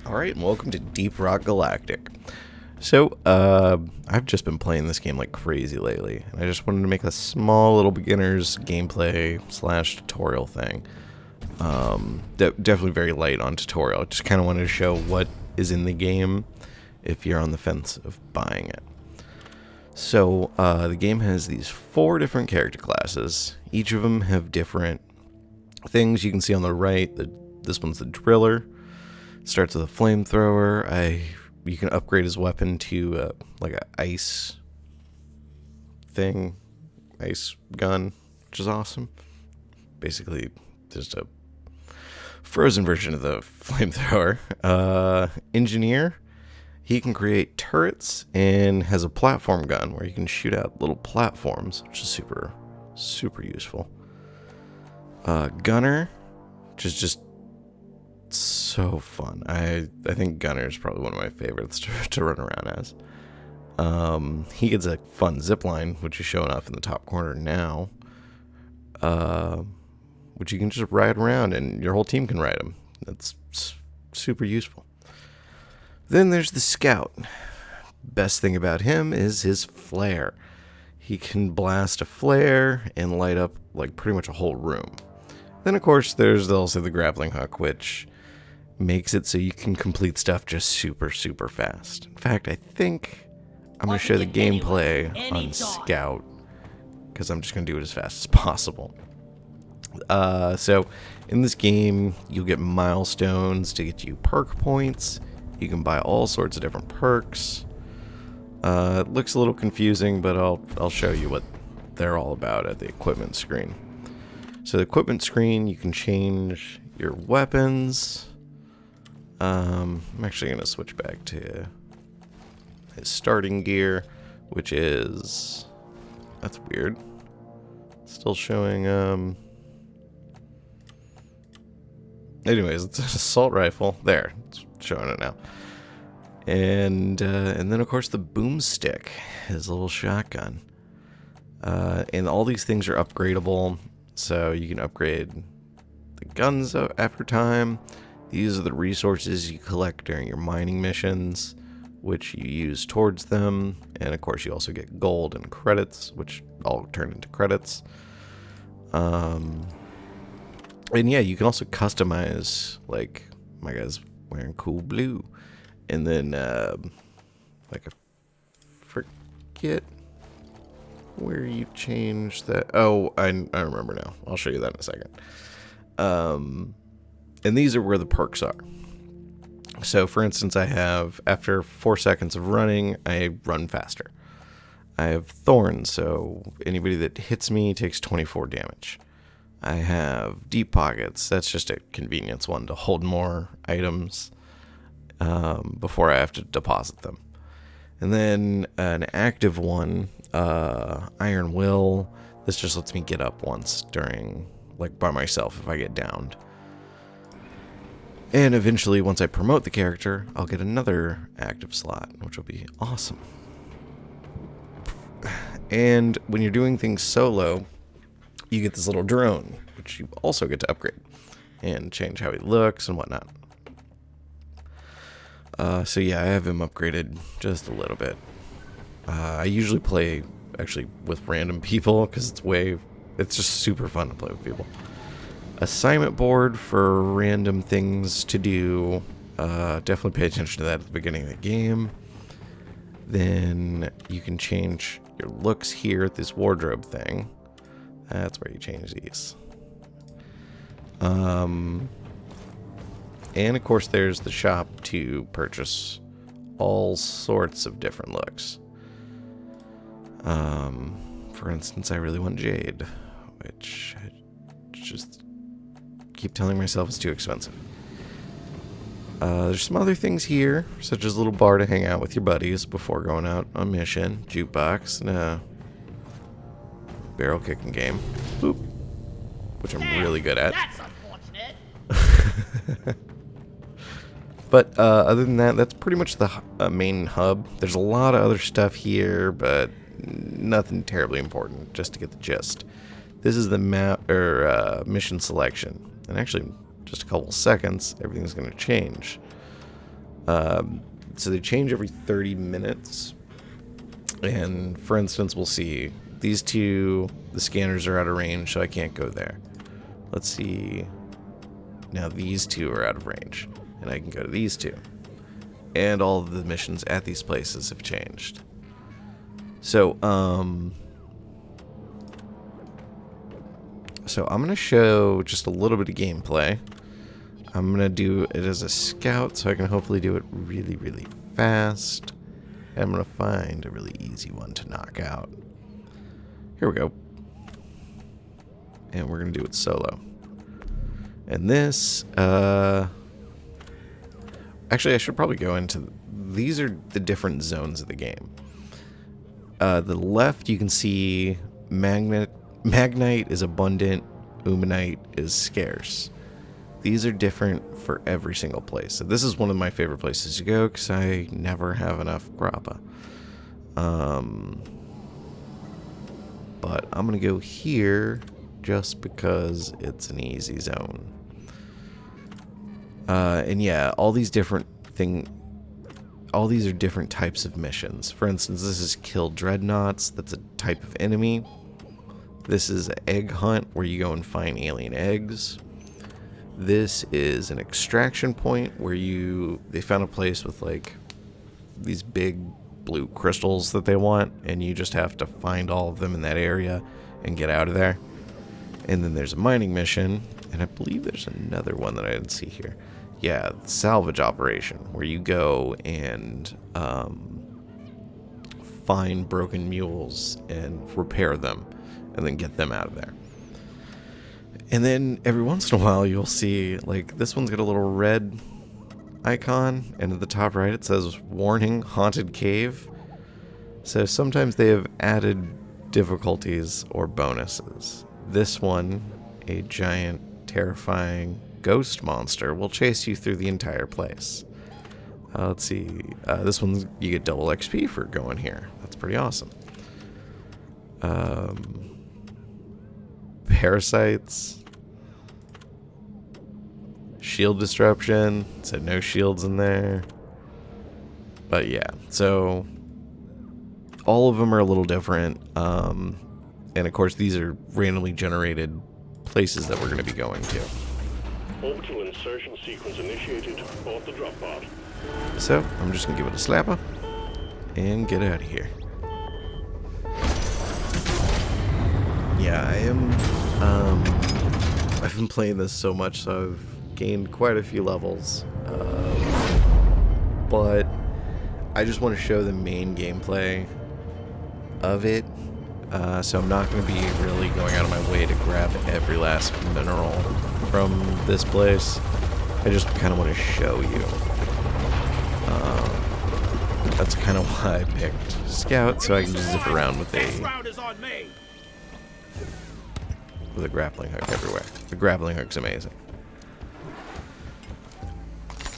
Alright, and welcome to Deep Rock Galactic. So, I've just been playing this game like crazy lately, and I just wanted to make a small little beginner's gameplay slash tutorial thing. Definitely very light on tutorial. Just kind of wanted to show what is in the game if you're on the fence of buying it. So, the game has these 4 different character classes. Each of them have different things. You can see on the right, this one's the driller. Starts with a flamethrower. You can upgrade his weapon to like an ice gun, which is awesome. Basically, just a frozen version of the flamethrower. Engineer, he can create turrets and has a platform gun where you can shoot out little platforms, which is super, super useful. Gunner, which is just so fun. I think Gunner is probably one of my favorites to run around as. He gets a fun zipline, which is showing off in the top corner now, which you can just ride around and your whole team can ride him. That's super useful. Then there's the Scout. Best thing about him is his flare. He can blast a flare and light up like pretty much a whole room. Then of course there's also the grappling hook, which makes it so you can complete stuff just super, super fast. In fact, I think I'm going to show the gameplay on Scout, because I'm just going to do it as fast as possible. So, in this game, you'll get milestones to get you perk points. You can buy all sorts of different perks. It looks a little confusing, but I'll show you what they're all about at the equipment screen. So the equipment screen, you can change your weapons. I'm actually going to switch back to his starting gear, which is... That's weird. Still showing... Anyways, it's an assault rifle. There, it's showing it now. And then, of course, the boomstick, his little shotgun. And all these things are upgradable, so you can upgrade the guns after time. These are the resources you collect during your mining missions, which you use towards them. And of course, you also get gold and credits, which all turn into credits. And yeah, you can also customize, like, my guy's wearing cool blue. And then, like, I forget where you change that. Oh, I remember now. I'll show you that in a second. And these are where the perks are. So, for instance, I have, after 4 seconds of running, I run faster. I have thorns, so anybody that hits me takes 24 damage. I have deep pockets. That's just a convenience one to hold more items before I have to deposit them. And then an active one, Iron Will. This just lets me get up once during, like, by myself if I get downed. And eventually, once I promote the character, I'll get another active slot, which will be awesome. And when you're doing things solo, you get this little drone, which you also get to upgrade and change how he looks and whatnot. So yeah, I have him upgraded just a little bit. I usually play actually with random people because it's just super fun to play with people. Assignment board for random things to do. Definitely pay attention to that at the beginning of the game. Then you can change your looks here at this wardrobe thing. That's where you change these. And of course there's the shop to purchase all sorts of different looks. For instance, I really want Jade, which I just keep telling myself is too expensive. There's some other things here, such as a little bar to hang out with your buddies before going out on mission, jukebox, and a barrel kicking game, boop, which I'm really good at. That's unfortunate. But other than that, that's pretty much the main hub. There's a lot of other stuff here, but nothing terribly important, just to get the gist. This is the map mission selection, and actually, just a couple seconds, everything's going to change. So they change every 30 minutes. And for instance, we'll see these two, the scanners are out of range, so I can't go there. Let's see. Now these two are out of range, and I can go to these two. And all of the missions at these places have changed. So I'm going to show just a little bit of gameplay. I'm going to do it as a scout, so I can hopefully do it really, really fast. And I'm going to find a really easy one to knock out. Here we go. And we're going to do it solo. And this, actually, I should probably go into... These are the different zones of the game. The left, you can see Magnite is abundant, Umanite is scarce. These are different for every single place. So this is one of my favorite places to go because I never have enough grappa. But I'm going to go here just because it's an easy zone. And yeah, all these are different types of missions. For instance, this is kill dreadnoughts. That's a type of enemy. This is an egg hunt where you go and find alien eggs. This is an extraction point where they found a place with like these big blue crystals that they want, and you just have to find all of them in that area and get out of there. And then there's a mining mission, and I believe there's another one that I didn't see here. Yeah, salvage operation, where you go and find broken mules and repair them, and then get them out of there. And then every once in a while you'll see, like, this one's got a little red icon, and at the top right it says, warning, haunted cave. So sometimes they have added difficulties or bonuses. This one, a giant, terrifying ghost monster, will chase you through the entire place. Let's see, this one, you get double XP for going here. That's pretty awesome. Parasites. Shield disruption. Said no shields in there. But yeah, so all of them are a little different. And of course, these are randomly generated places that we're going to be going to. Orbital insertion sequence initiated off the drop pod. So I'm just going to give it a slapper and get out of here. Yeah, I've been playing this so much, so I've gained quite a few levels. But I just want to show the main gameplay of it. So I'm not going to be really going out of my way to grab every last mineral from this place. I just kind of want to show you. That's kind of why I picked Scout, so I can just zip around with a grappling hook everywhere. The grappling hook's amazing.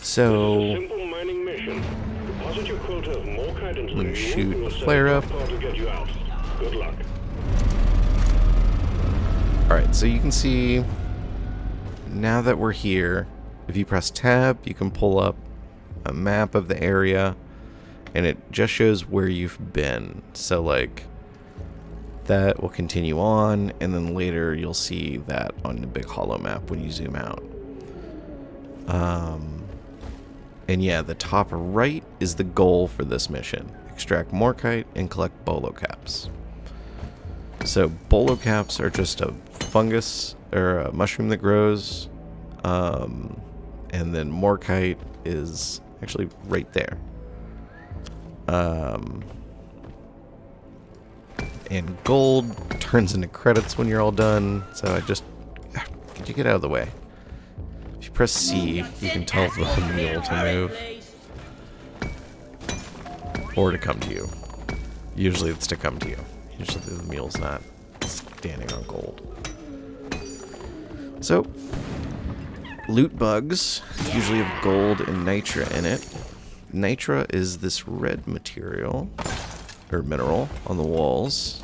So I'm gonna shoot a flare up. Good luck. Alright, so you can see now that we're here, if you press tab, you can pull up a map of the area, and it just shows where you've been. So like that will continue on, and then later you'll see that on the big hollow map when you zoom out. And yeah, the top right is the goal for this mission. Extract Morkite and collect bolo caps. So bolo caps are just a fungus or a mushroom that grows, and then Morkite is actually right there. And gold turns into credits when you're all done. So could you get out of the way? If you press C, you can tell the mule to move. Or to come to you. Usually it's to come to you. Usually the mule's not standing on gold. So, loot bugs usually have gold and nitra in it. Nitra is this red material, or mineral, on the walls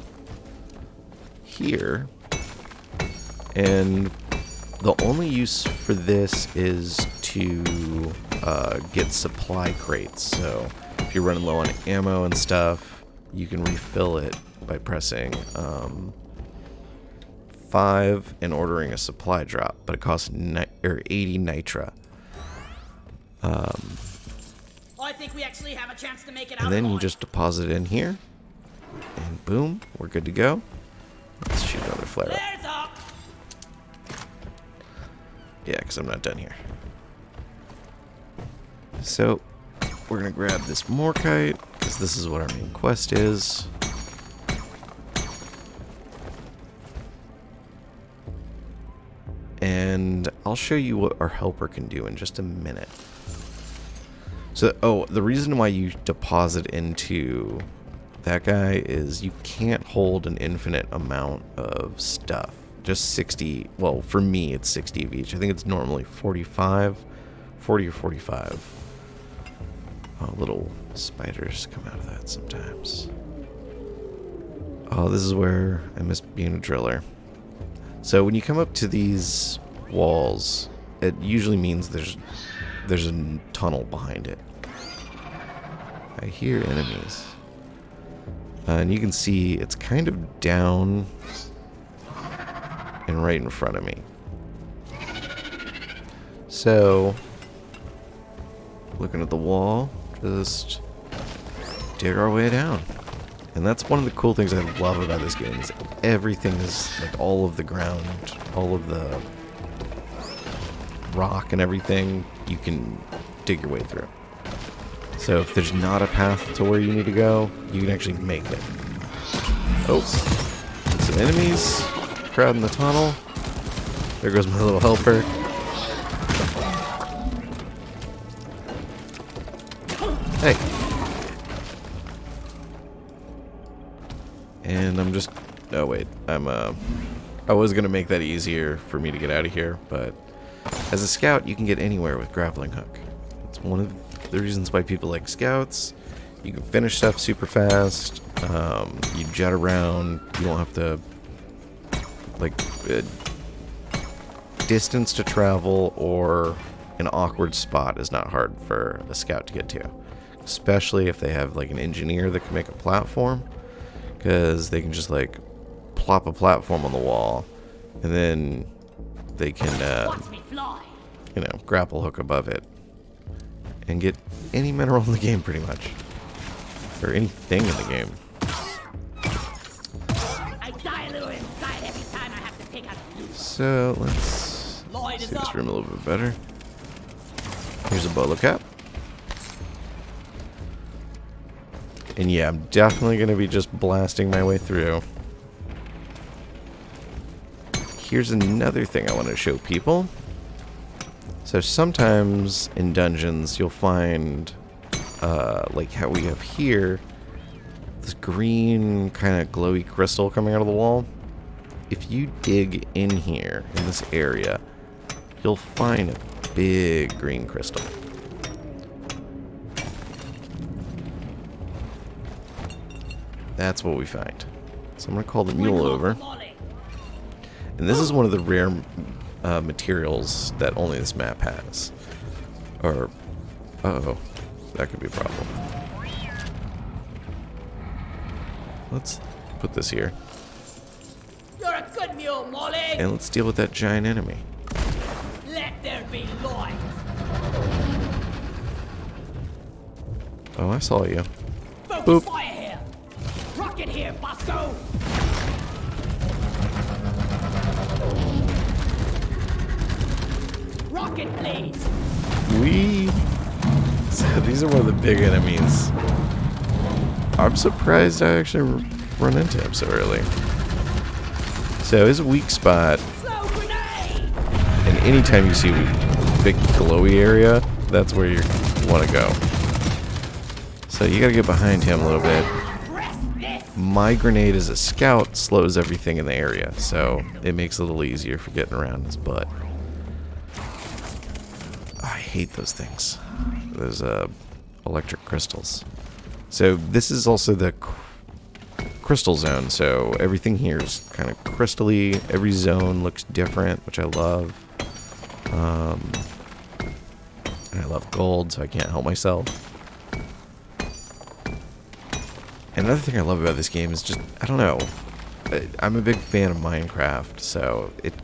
here. And the only use for this is to get supply crates. So if you're running low on ammo and stuff, you can refill it by pressing 5 and ordering a supply drop, but it costs 80 nitra. I think we actually have a chance to make it out. And then you just deposit it in here, and boom, we're good to go. Let's shoot another flare up. Flares up. Yeah, because I'm not done here. So, we're going to grab this Morkite, because this is what our main quest is. And I'll show you what our helper can do in just a minute. So, the reason why you deposit into that guy is you can't hold an infinite amount of stuff. Just 60, well, for me it's 60 of each. I think it's normally 40 or 45. Oh, little spiders come out of that sometimes. Oh, this is where I miss being a driller. So when you come up to these walls, it usually means there's a tunnel behind it. I hear enemies. And you can see it's kind of down and right in front of me. So, looking at the wall, just dig our way down. And that's one of the cool things I love about this game is everything is like all of the ground, all of the rock and everything you can dig your way through. So if there's not a path to where you need to go, you can actually make it. Oh, some enemies, crowd in the tunnel. There goes my little helper. Hey. And I'm just, oh wait, I was gonna make that easier for me to get out of here, but as a scout, you can get anywhere with grappling hook. It's one of the reasons why people like scouts. You can finish stuff super fast. You jet around. You don't have to like distance to travel or an awkward spot is not hard for a scout to get to, especially if they have like an engineer that can make a platform, because they can just like plop a platform on the wall and then they can you know, grapple hook above it and get any mineral in the game pretty much, or anything in the game. I die a little inside every time I have to take out a loop. So let's see this room a little bit better. Here's a bolo cap. And yeah, I'm definitely going to be just blasting my way through. Here's another thing I want to show people. So sometimes in dungeons you'll find, like how we have here, this green kind of glowy crystal coming out of the wall. If you dig in here, in this area, you'll find a big green crystal. That's what we find. So I'm going to call the mule over. And this is one of the rare materials that only this map has. Or, uh-oh, that could be a problem. Let's put this here. You're a good mule, Molly. And let's deal with that giant enemy. Let there be light. Oh, I saw you. Focus Boop. fire here. Rocket here, Bosco. Rocket, please. Wee. So these are one of the big enemies. I'm surprised I actually run into him so early. So his weak spot, Slow grenade. and anytime you see a big glowy area, that's where you want to go. So you gotta get behind him a little bit. Press this. My grenade as a scout slows everything in the area, so it makes it a little easier for getting around his butt. I hate those things. Those electric crystals. So this is also the crystal zone, so everything here is kind of crystally. Every zone looks different, which I love. And I above gold, so I can't help myself. And another thing I love about this game is just, I don't know, I'm a big fan of Minecraft, so it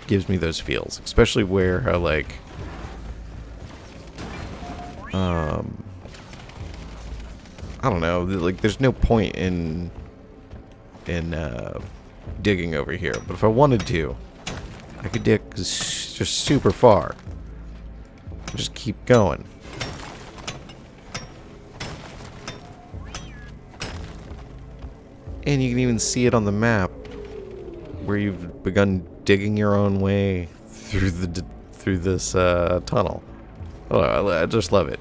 gives me those feels, especially where I like, I don't know, like there's no point in digging over here, but if I wanted to, I could dig just super far. Just keep going. And you can even see it on the map where you've begun digging your own way through this tunnel. Oh, I just love it.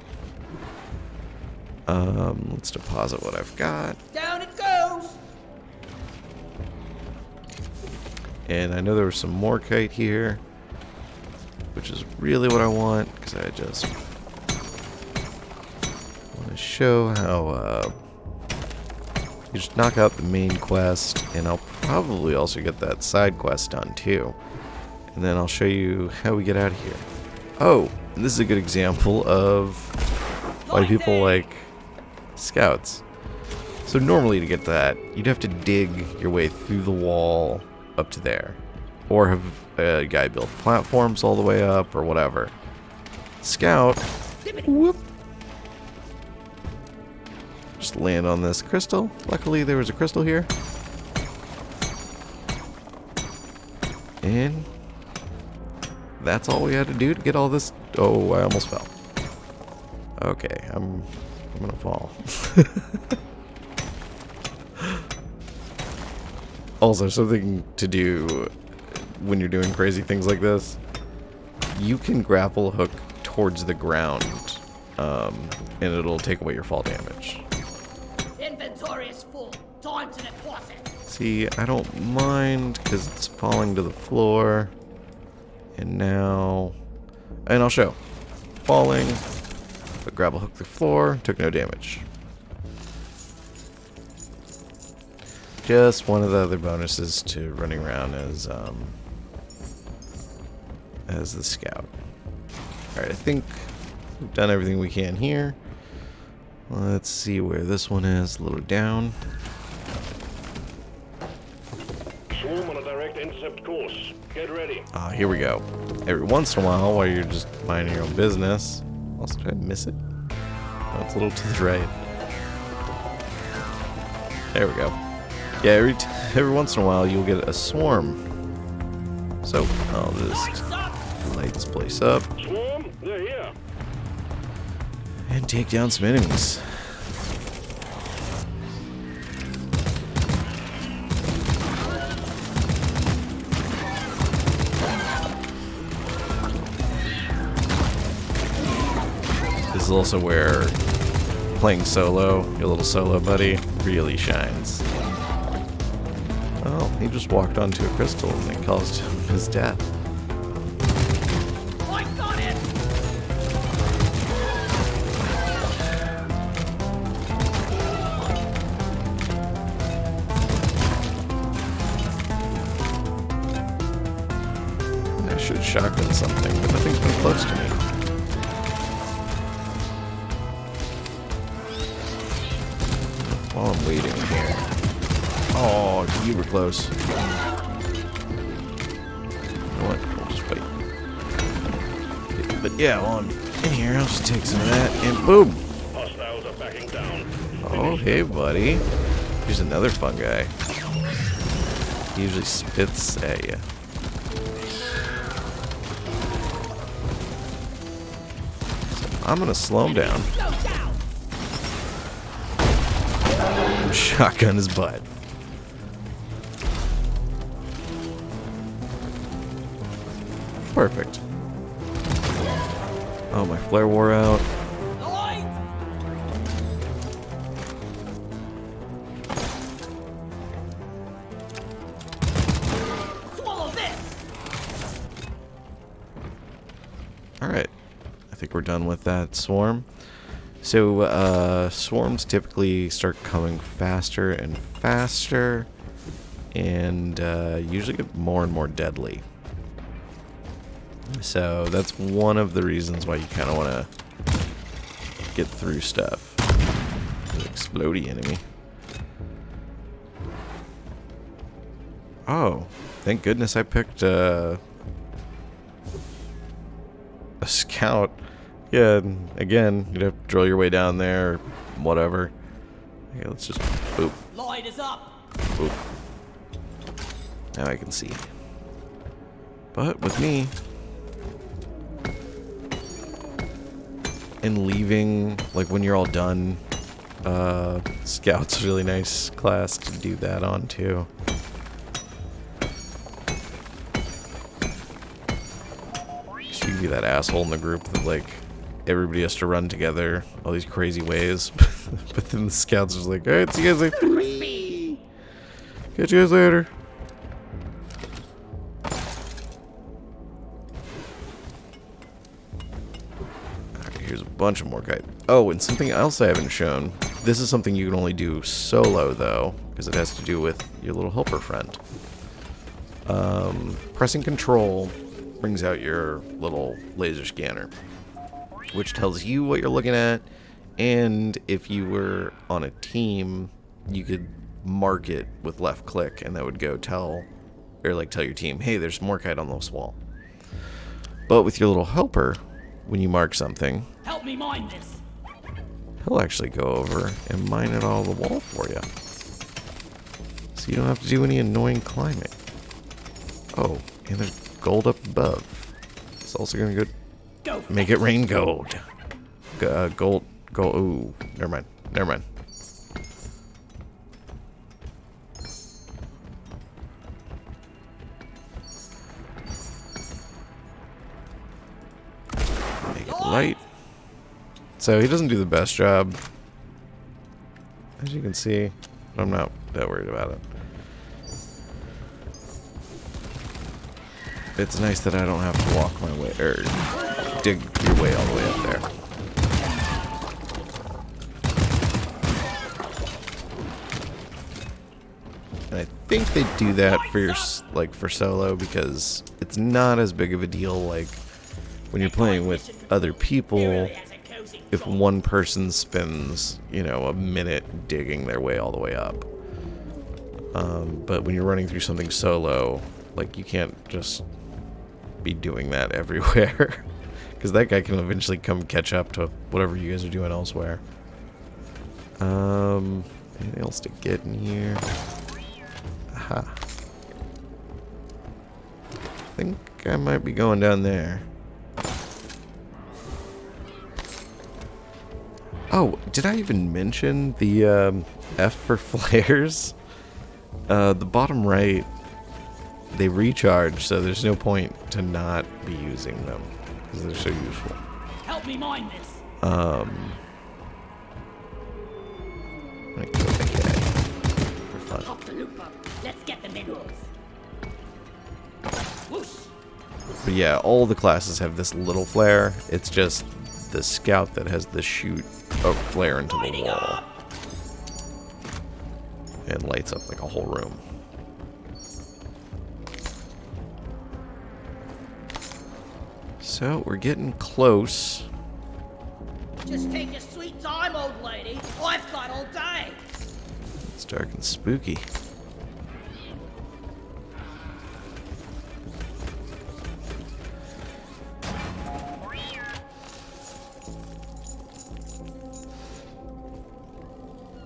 Let's deposit what I've got. Down it goes! And I know there was some more kite here, which is really what I want, because I just want to show how you just knock out the main quest, and I'll probably also get that side quest done too. And then I'll show you how we get out of here. Oh, and this is a good example of why people like scouts. So normally to get that, you'd have to dig your way through the wall up to there, or have a guy build platforms all the way up, or whatever. Scout, whoop, just land on this crystal. Luckily there was a crystal here, and that's all we had to do to get all this. Oh, I almost fell. Okay, I'm gonna fall. Also, something to do when you're doing crazy things like this, you can grapple hook towards the ground, and it'll take away your fall damage. Inventory is full. Time to deposit. See, I don't mind because it's falling to the floor. And now, and I'll show. Falling, but grapple hook the floor, took no damage. Just one of the other bonuses to running around as the scout. Alright, I think we've done everything we can here. Let's see where this one is, a little down. Swarm on a direct intercept course. Get ready. Ah, here we go. Every once in a while you're just minding your own business. Also, did I miss it? Oh, it's a little to the right. There we go. Yeah, every once in a while you'll get a swarm. So I'll just light this place up Swarm, they're here. and take down some enemies. This is also where playing solo, your little solo buddy, really shines. Oh, he just walked onto a crystal and it caused him his death. I got it! I should shotgun something, but nothing's been close to me. While I'm waiting here. Oh, you were close. You know what? We'll just wait. But yeah, while I'm in here, I'll just take some of that and boom! Hostiles are backing down. Oh, hey, buddy. Here's another fun guy. He usually spits at you. So I'm gonna slow him down. Slow down! Shotgun his butt. Perfect. Oh, my flare wore out. Alight! Swallow this! Alright. I think we're done with that swarm. So, swarms typically start coming faster and faster, and usually get more and more deadly. So that's one of the reasons why you kind of want to get through stuff. An explodey enemy. Oh, thank goodness I picked a scout. Yeah, and again, you'd have to drill your way down there or whatever. Okay, let's just boop. Light is up. Boop. Now I can see. But with me and leaving, like when you're all done, scout's a really nice class to do that on too. So you can be that asshole in the group that like everybody has to run together all these crazy ways, but then the scouts are just like, alright, see you guys later. Catch you guys later. Here's a bunch of more kite. Oh, and something else I haven't shown. This is something you can only do solo, though, because it has to do with your little helper friend. Pressing control brings out your little laser scanner, which tells you what you're looking at, and if you were on a team, you could mark it with left click, and that would go tell your team, hey, there's more kite on this wall. But with your little helper, when you mark something, Help me mine this. he'll actually go over and mine it all the wall for you. So you don't have to do any annoying climbing. Oh, and there's gold up above. It's also going to Go. make it rain gold. Gold. Ooh, never mind. Never mind. Make it light. So he doesn't do the best job, as you can see. But I'm not that worried about it. It's nice that I don't have to walk my way, or dig your way all the way up there. And I think they do that for your, for solo, because it's not as big of a deal like when you're playing with other people. If one person spends, a minute digging their way all the way up. But when you're running through something solo, you can't just be doing that everywhere. Because that guy can eventually come catch up to whatever you guys are doing elsewhere. Anything else to get in here? Aha. I think I might be going down there. Oh, did I even mention the F for flares? The bottom right, they recharge, so there's no point to not be using them, because they're so useful. Help me mine this. I'm gonna kill the guy for fun. Pop the loop up. Let's get the minerals. Whoosh. But yeah, all the classes have this little flare. It's just the scout that has the shoot of flare into the wall. And lights up like a whole room. So, we're getting close. Just take your sweet time, old lady. I've got all day. It's dark and spooky.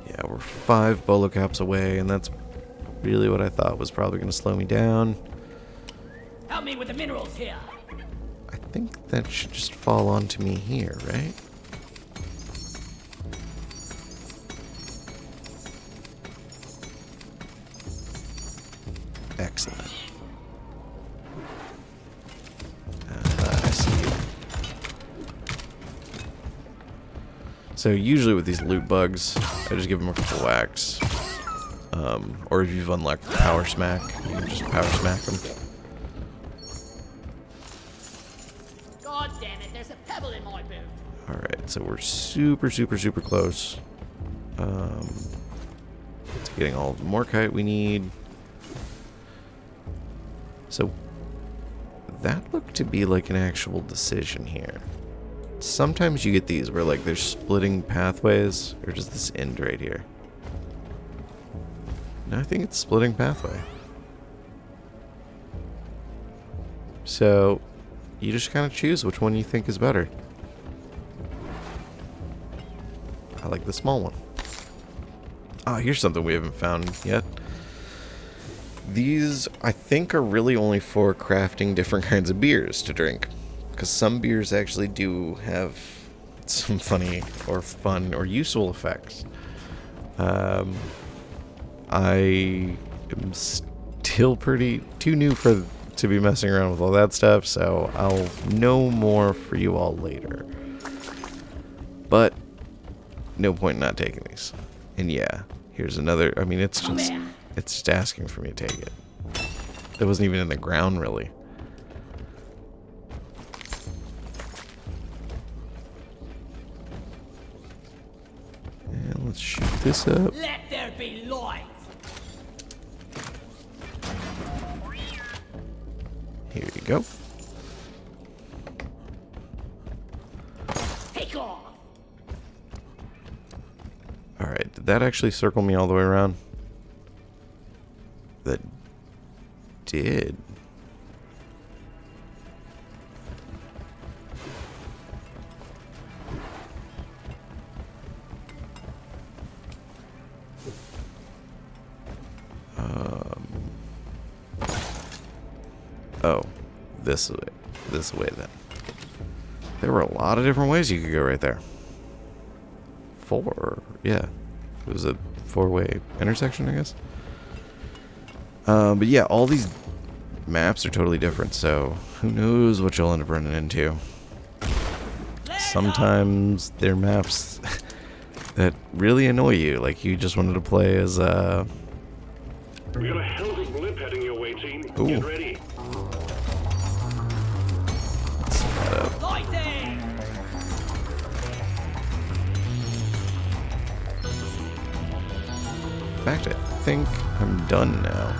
Yeah, we're 5 bolo caps away, and that's really what I thought was probably going to slow me down. Help me with the minerals here. I think that should just fall onto me here, right? Excellent. I see you. So usually with these loot bugs, I just give them a couple whacks. Or if you've unlocked Power Smack, you can just Power Smack them. God damn it, there's a pebble in my boot. Alright, so we're super, super, super close to getting all the Morkite we need. So that looked to be like an actual decision here. sometimes you get these where like there's splitting pathways, or just this end right here. No, I think it's splitting pathway. So you just kind of choose which one you think is better. I like the small one. Ah, here's something we haven't found yet. These, I think, are really only for crafting different kinds of beers to drink. Because some beers actually do have some funny or fun or useful effects. I am still pretty too new to be messing around with all that stuff, so I'll know more for you all later. But no point in not taking these. And yeah, here's another. I mean, it's just asking for me to take it. It wasn't even in the ground, really. And let's shoot this up. Let there be light. Here you go. Take off. Alright, did that actually circle me all the way around? That did. Oh, this way then. There were a lot of different ways you could go right there. Yeah. It was a 4-way intersection, I guess. But yeah, all these maps are totally different, so who knows what you'll end up running into. Sometimes they're maps that really annoy you, like you just wanted to play as We got a hell of a blip heading your way, team. Ooh. Get ready. Lighting. In fact, I think I'm done now.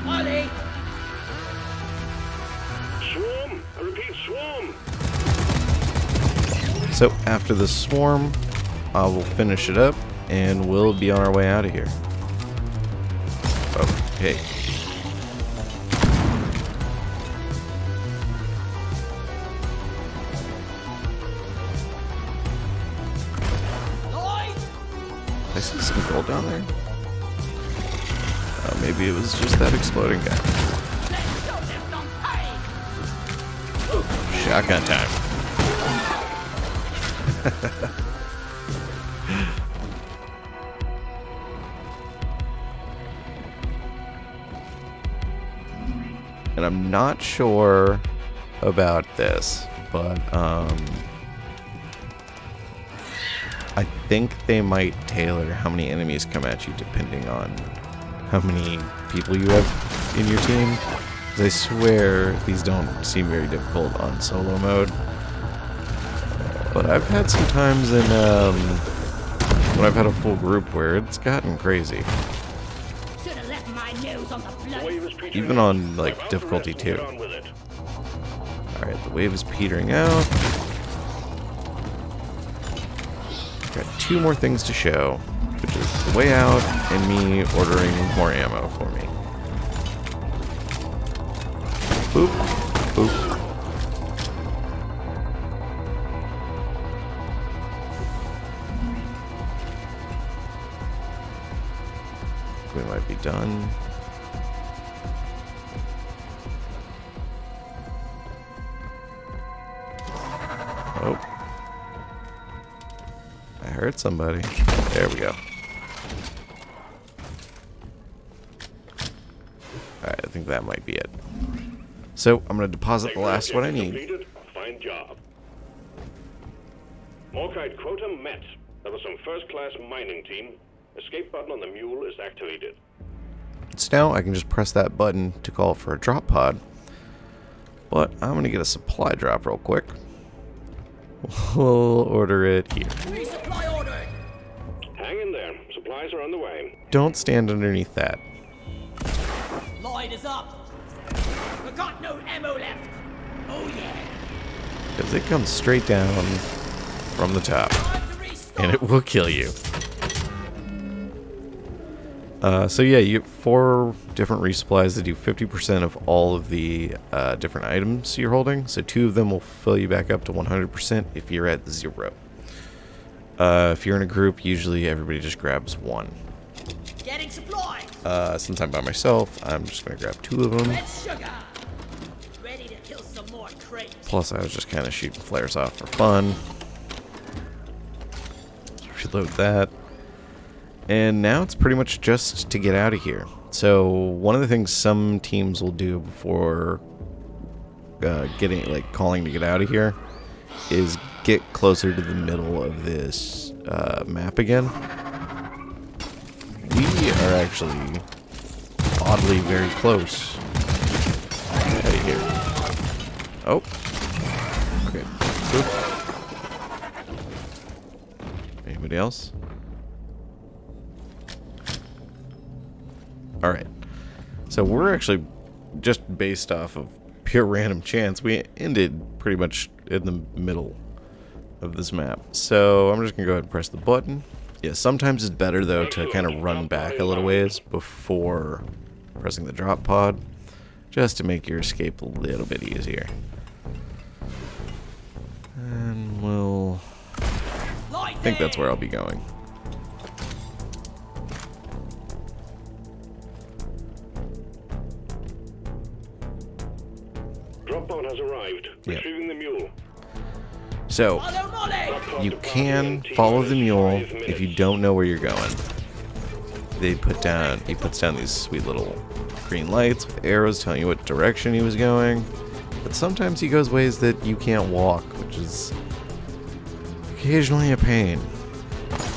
Ollie. Swarm! I repeat, swarm! So after the swarm, I will finish it up, and we'll be on our way out of here. Okay. Light. I see some gold down there. Maybe it was just that exploding guy. Let's show them some pain. Shotgun time. And I'm not sure about this, but I think they might tailor how many enemies come at you depending on how many people you have in your team. 'Cause I swear these don't seem very difficult on solo mode. But I've had some times in when I've had a full group where it's gotten crazy. Should have left my nose on the blood. Wave is petering Even out. on like About difficulty the rest, 2. get on with it. Alright, the wave is petering out. Got 2 more things to show, which is the way out and me ordering more ammo for me. Boop. Boop. We might be done. Oh. I heard somebody. There we go. Alright, I think that might be it. So, I'm going to deposit the last one I need. Completed. Fine job. Morkite quota met. That was some first-class mining team. Escape button on the mule is activated. So now I can just press that button to call for a drop pod. But I'm going to get a supply drop real quick. We'll order it here. Resupply ordered. Hang in there. Supplies are on the way. Don't stand underneath that. Light is up. We got no ammo left. Oh yeah. Because it comes straight down from the top. Time to restock. And it will kill you. So yeah, you get 4 different resupplies that do 50% of all of the different items you're holding. So 2 of them will fill you back up to 100% if you're at 0. If you're in a group, usually everybody just grabs 1. Getting supplies. Since I'm by myself, I'm just going to grab 2 of them. Red sugar. Ready to kill some more crates. Plus, I was just kind of shooting flares off for fun. Reload that. And now it's pretty much just to get out of here. So one of the things some teams will do before calling to get out of here is get closer to the middle of this map again. We are actually oddly very close. Right here. Oh. Okay. Boop. Anybody else? Alright. So we're actually just based off of pure random chance. We ended pretty much in the middle of this map. So I'm just going to go ahead and press the button. Yeah, sometimes it's better though to kind of run back a little ways before pressing the drop pod, just to make your escape a little bit easier. And we'll... I think that's where I'll be going. Drop pod has arrived. Yep. Retrieving the mule. So, Follow Molly. you can follow the mule if you don't know where you're going. He puts down these sweet little green lights with arrows telling you what direction he was going. But sometimes he goes ways that you can't walk, which is occasionally a pain.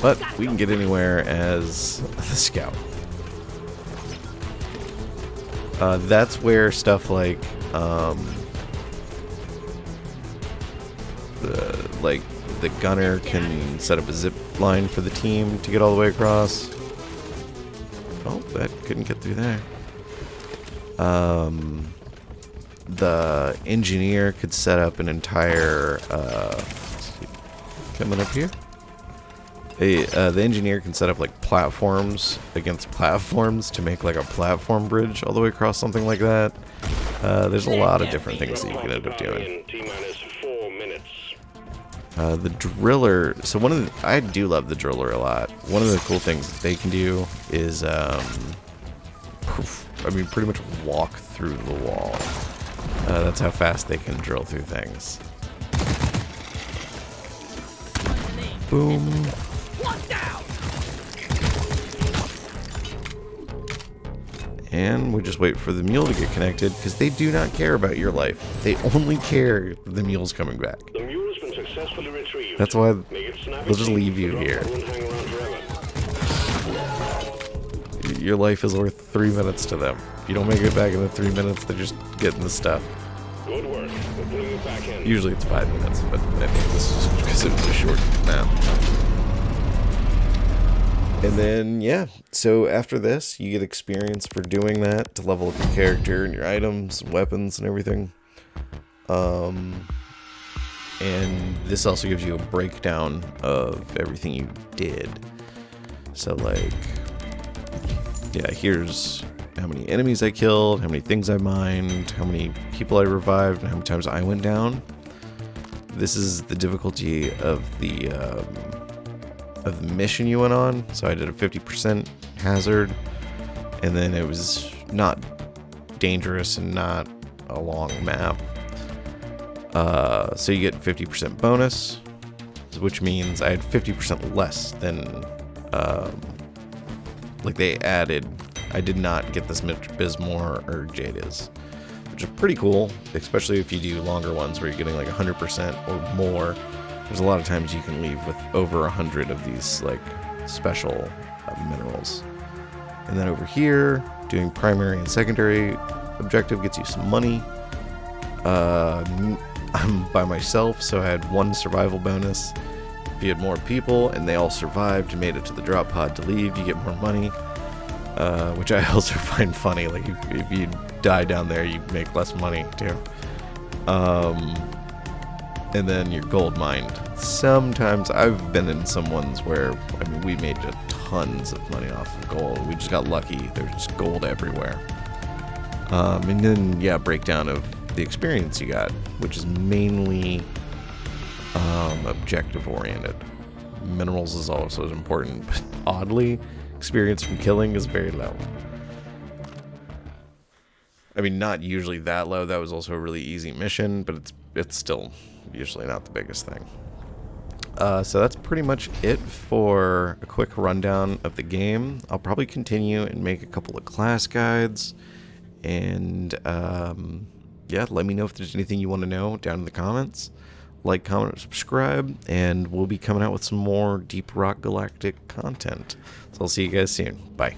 But we can get anywhere as the scout. That's where stuff like the gunner can set up a zip line for the team to get all the way across. Oh, that couldn't get through there. The engineer could set up an entire coming up here. The engineer can set up like platforms against platforms to make like a platform bridge all the way across something like that. There's a lot of different things that you can end up doing. T-minus 4 minutes. The driller. So I do love the driller a lot. One of the cool things that they can do is, pretty much walk through the wall. That's how fast they can drill through things. Boom. One down. And we just wait for the mule to get connected because they do not care about your life. They only care if the mule's coming back. The mule has been successfully retrieved. That's why Make it snappy. they'll just leave you The drop here. pod won't hang around forever. Your life is worth 3 minutes to them. If you don't make it back in the 3 minutes, they're just getting the stuff. Good work. We're pulling you back in. Usually it's 5 minutes, but I think this is because it was a short map. And then, yeah, so after this, you get experience for doing that to level up your character and your items, and weapons, and everything. And this also gives you a breakdown of everything you did. So, like, yeah, here's how many enemies I killed, how many things I mined, how many people I revived, and how many times I went down. This is the difficulty of the mission you went on. So I did a 50% hazard, and then it was not dangerous and not a long map. So you get 50% bonus, which means I had 50% less than like they added. I did not get this much Bismore or Jadis, which is pretty cool, especially if you do longer ones where you're getting like 100% or more. There's a lot of times you can leave with over 100 of these like special minerals. And then over here, doing primary and secondary objective gets you some money. I'm by myself, so I had 1 survival bonus. If you had more people and they all survived and made it to the drop pod to leave, you get more money. Which I also find funny. Like if you die down there, you make less money too. and then you're gold mined. Sometimes I've been in some ones where, I mean, we made just tons of money off of gold. We just got lucky. There's just gold everywhere. And then, yeah, breakdown of the experience you got, which is mainly objective oriented. Minerals is also important, but oddly, experience from killing is very low. I mean, not usually that low. That was also a really easy mission, but it's still usually not the biggest thing. So that's pretty much it for a quick rundown of the game. I'll probably continue and make a couple of class guides. And, yeah, let me know if there's anything you want to know down in the comments. Like, comment, subscribe, and we'll be coming out with some more Deep Rock Galactic content. So I'll see you guys soon. Bye.